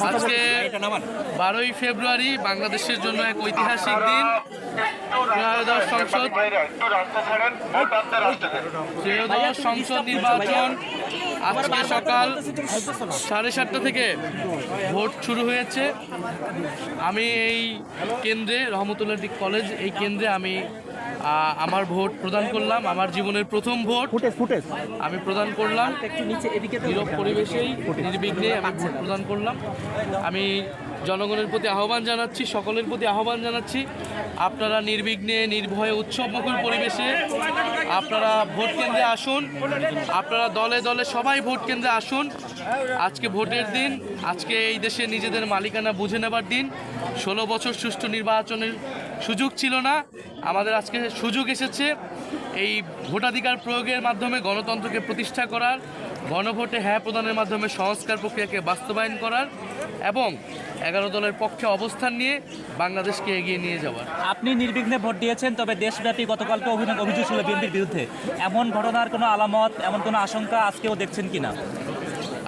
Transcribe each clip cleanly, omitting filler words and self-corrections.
আজকে 12ই ফেব্রুয়ারি বাংলাদেশের জন্য এক ঐতিহাসিক দিন। ত্রয়োদশ সংসদ নির্বাচন আজকে সকাল 7:30 থেকে ভোট শুরু হয়েছে। আমি এই কেন্দ্রে রহমতুল্লাহ কলেজ এই কেন্দ্রে আমি আমার ভোট প্রদান করলাম। আমার জীবনের প্রথম ভোট আমি প্রদান করলাম। নীরব পরিবেশেই নির্বিঘ্নে আমি ভোট প্রদান করলাম। আমি জনগণের প্রতি আহ্বান জানাচ্ছি, সকলের প্রতি আহ্বান জানাচ্ছি, আপনারা নির্বিঘ্নে নির্ভয়ে উৎসবমুখর পরিবেশে আপনারা ভোট কেন্দ্রে আসুন। আপনারা দলে দলে সবাই ভোট কেন্দ্রে আসুন। আজকে ভোটের দিন, আজকে এই দেশে নিজেদের মালিকানা বুঝে নেবার দিন। 16 বছর সুষ্ঠু নির্বাচনের সুযোগ ছিল না, আমাদের আজকে সুযোগ এসেছে এই ভোটাধিকার প্রয়োগের মাধ্যমে গণতন্ত্রকে প্রতিষ্ঠা করার, গণভোটে হ্যাঁ প্রদানের মাধ্যমে সংস্কার প্রক্রিয়াকে বাস্তবায়ন করার এবং 11 দলের পক্ষে অবস্থান নিয়ে বাংলাদেশকে এগিয়ে নিয়ে যাওয়ার। আপনি নির্বিঘ্নে ভোট দিয়েছেন, তবে দেশব্যাপী গতকালকে অভিযোগ ছিল বিএনপির বিরুদ্ধে। এমন ঘটনার কোনো আলামত, এমন কোনো আশঙ্কা আজকেও দেখছেন কিনা?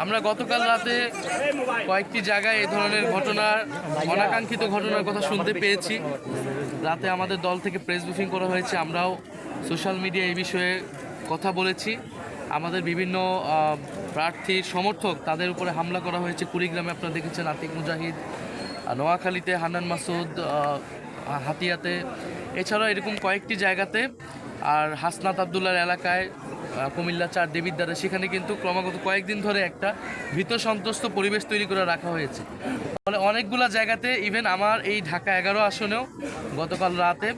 আমরা গতকাল রাতে কয়েকটি জায়গায় এই ধরনের ঘটনার, অনাকাঙ্ক্ষিত ঘটনার কথা শুনতে পেয়েছি। রাতে আমাদের দল থেকে প্রেস ব্রিফিং করা হয়েছে, আমরাও সোশ্যাল মিডিয়া এই বিষয়ে কথা বলেছি। আমাদের বিভিন্ন প্রার্থীর সমর্থক তাদের উপরে হামলা করা হয়েছে। কুড়িগ্রামে আপনারা দেখেছেন আতিক মুজাহিদ, নোয়াখালীতে হান্নান মাসুদ, হাতিয়াতে, এছাড়াও এরকম কয়েকটি জায়গাতে, আর হাসনাত আবদুল্লার এলাকায় কুমিল্লা 4 দেবিদ্বারে, সেখানে কিন্তু ক্রমাগত কয়েকদিন ধরে একটা ভীত সন্ত্রস্ত পরিবেশ তৈরি করে রাখা হয়েছে। ফলে অনেকগুলো জায়গাতে, ইভেন আমার এই ঢাকা 11 আসনেও গতকাল রাতে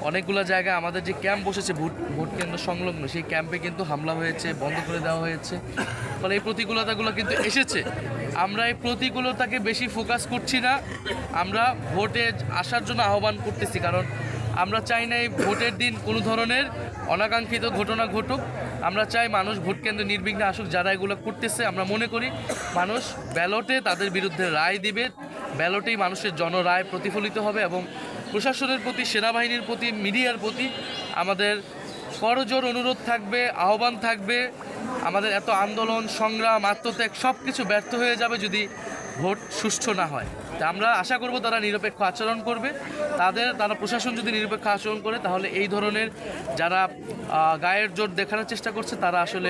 অনেকগুলো জায়গায় আমাদের যে ক্যাম্প বসেছে ভোট কেন্দ্র সংলগ্ন, সেই ক্যাম্পে কিন্তু হামলা হয়েছে, বন্ধ করে দেওয়া হয়েছে। ফলে এই প্রতিকূলতাগুলো কিন্তু এসেছে। আমরা এই প্রতিকূলতাকে বেশি ফোকাস করছি না, আমরা ভোটে আসার জন্য আহ্বান করতেছি। কারণ আমরা চাই না এই ভোটের দিন কোনো ধরনের অনাকাঙ্ক্ষিত ঘটনা ঘটুক। আমরা চাই মানুষ ভোট কেন্দ্রে নির্বিঘ্নে আসুক। যারা এগুলো করতেছে, আমরা মনে করি মানুষ ব্যালটে তাদের বিরুদ্ধে রায় দিবে, ব্যালটেই মানুষের জনরায় প্রতিফলিত হবে। এবং প্রশাসনের প্রতি, সেনাবাহিনীর প্রতি, মিডিয়ার প্রতি আমাদের করজোর অনুরোধ থাকবে, আহ্বান থাকবে। আমাদের এত আন্দোলন, সংগ্রাম, আত্মত্যাগ সব কিছু ব্যর্থ হয়ে যাবে যদি ভোট সুষ্ঠু না হয়। তা আমরা আশা করব তারা নিরপেক্ষ আচরণ করবে। তারা প্রশাসন যদি নিরপেক্ষ আচরণ করে, তাহলে এই ধরনের যারা গায়ের জোর দেখানোর চেষ্টা করছে তারা আসলে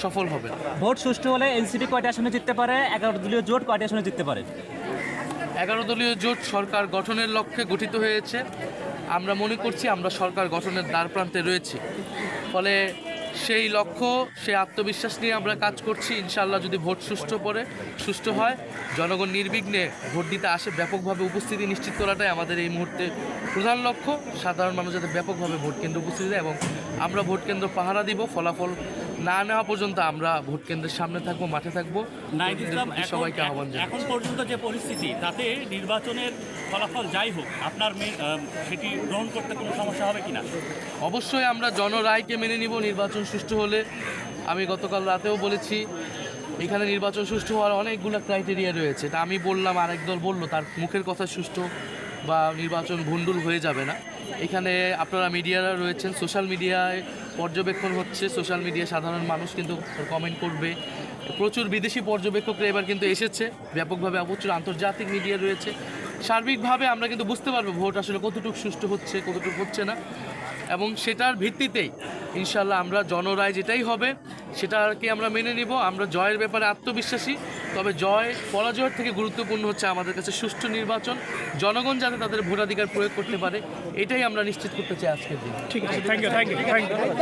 সফল হবে। ভোট সুষ্ঠু হলে এনসিপি কয়টি আসনে জিততে পারে? 11 দলীয় জোট কয়টি আসনে জিততে পারে? 11 দলীয় জোট সরকার গঠনের লক্ষ্যে গঠিত হয়েছে। আমরা মনে করছি আমরা সরকার গঠনের দ্বারপ্রান্তে রয়েছি। ফলে সেই লক্ষ্য, সেই আত্মবিশ্বাস নিয়ে আমরা কাজ করছি। ইনশাআল্লাহ যদি ভোট সুষ্ঠু হয়, জনগণ নির্বিঘ্নে ভোট দিতে আসে, ব্যাপকভাবে উপস্থিতি নিশ্চিত করাটাই আমাদের এই মুহূর্তে প্রধান লক্ষ্য। সাধারণ মানুষ যাতে ব্যাপকভাবে ভোট কেন্দ্রে উপস্থিতি দেয় এবং আমরা ভোট কেন্দ্র পাহারা দিব। ফলাফল না নেওয়া পর্যন্ত আমরা ভোট কেন্দ্রের সামনে থাকবো, মাঠে থাকবো। সবাইকে আহ্বান জানাই। এখন পর্যন্ত যে পরিস্থিতি, তাতে নির্বাচনের ফলাফল যাই হোক, আপনার সেটি গ্রহণ করতে কোনো সমস্যা হবে কিনা? অবশ্যই আমরা জনরায়কে মেনে নিব। নির্বাচন সুষ্ঠু হলে, আমি গতকাল রাতেও বলেছি, এখানে নির্বাচন সুষ্ঠু হওয়ার অনেকগুলো ক্রাইটেরিয়া রয়েছে। তা আমি বললাম, আরেক দল বলল, তার মুখের কথা সুষ্ঠু বা নির্বাচন ভণ্ডুল হয়ে যাবে না। এখানে আপনারা মিডিয়ারা রয়েছেন, সোশ্যাল মিডিয়ায় পর্যবেক্ষণ হচ্ছে, সোশ্যাল মিডিয়ায় সাধারণ মানুষ কিন্তু কমেন্ট করবে। প্রচুর বিদেশি পর্যবেক্ষকরা এবার কিন্তু এসেছে ব্যাপকভাবে, প্রচুর আন্তর্জাতিক মিডিয়া রয়েছে। সার্বিকভাবে আমরা কিন্তু বুঝতে পারবো ভোট আসলে কতটুকু সুষ্ঠু হচ্ছে, কতটুকু হচ্ছে না। এবং সেটার ভিত্তিতেই ইনশাল্লাহ আমরা জনরায় যেটাই হবে সেটাকে আমরা মেনে নিব। আমরা জয়ের ব্যাপারে আত্মবিশ্বাসী, তবে পরাজয়ের থেকে গুরুত্বপূর্ণ হচ্ছে আমাদের কাছে সুষ্ঠু নির্বাচন, জনগণ যাতে তাদের ভোটাধিকার প্রয়োগ করতে পারে, এটাই আমরা নিশ্চিত করতে চাই আজকের দিন। ঠিক আছে, থ্যাংক ইউ।